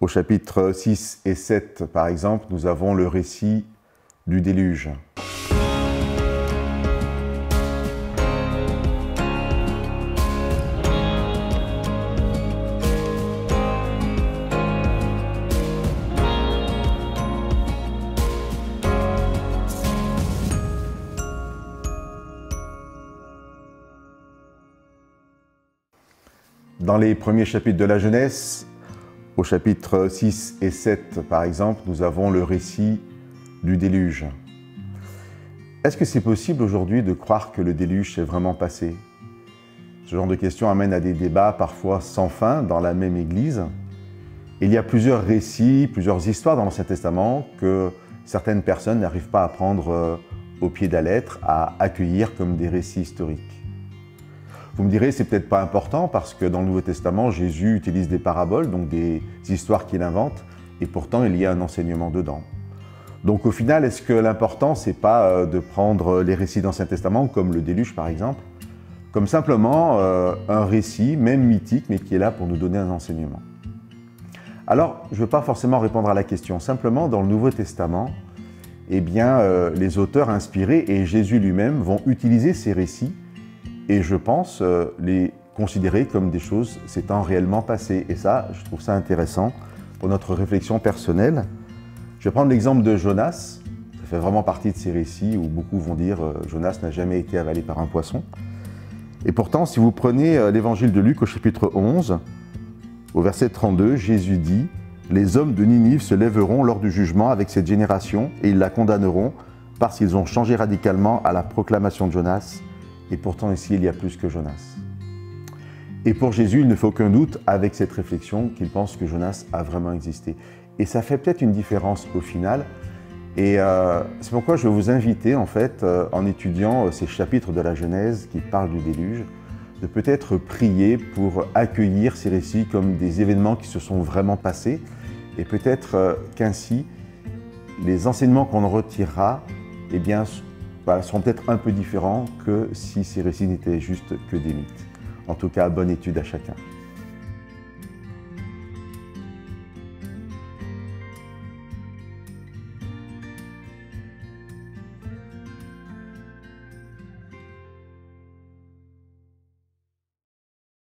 Au chapitre 6 et 7, par exemple, nous avons le récit du déluge. Dans les premiers chapitres de la Genèse, au chapitre 6 et 7, par exemple, nous avons le récit du déluge. Est-ce que c'est possible aujourd'hui de croire que le déluge s'est vraiment passé? Ce genre de questions amène à des débats parfois sans fin dans la même Église. Il y a plusieurs récits, plusieurs histoires dans l'Ancien Testament que certaines personnes n'arrivent pas à prendre au pied de la lettre, à accueillir comme des récits historiques. Vous me direz, c'est peut-être pas important parce que dans le Nouveau Testament, Jésus utilise des paraboles, donc des histoires qu'il invente, et pourtant il y a un enseignement dedans. Donc au final, est-ce que l'important, c'est pas de prendre les récits de l'Ancien Testament, comme le déluge par exemple, comme simplement un récit, même mythique, mais qui est là pour nous donner un enseignement? Alors, je ne veux pas forcément répondre à la question. Simplement, dans le Nouveau Testament, eh bien, les auteurs inspirés et Jésus lui-même vont utiliser ces récits et je pense les considérer comme des choses s'étant réellement passées. Et ça, je trouve ça intéressant pour notre réflexion personnelle. Je vais prendre l'exemple de Jonas. Ça fait vraiment partie de ces récits où beaucoup vont dire Jonas n'a jamais été avalé par un poisson. Et pourtant, si vous prenez l'évangile de Luc au chapitre 11, au verset 32, Jésus dit « Les hommes de Ninive se lèveront lors du jugement avec cette génération et ils la condamneront parce qu'ils ont changé radicalement à la proclamation de Jonas. Et pourtant ici, il y a plus que Jonas. » Et pour Jésus, il ne fait aucun doute avec cette réflexion qu'il pense que Jonas a vraiment existé. Et ça fait peut-être une différence au final. Et c'est pourquoi je vais vous inviter, en fait, en étudiant ces chapitres de la Genèse qui parlent du déluge, de peut-être prier pour accueillir ces récits comme des événements qui se sont vraiment passés. Et peut-être qu'ainsi, les enseignements qu'on en retirera, eh bien, seront peut-être un peu différents que si ces récits n'étaient juste que des mythes. En tout cas, bonne étude à chacun.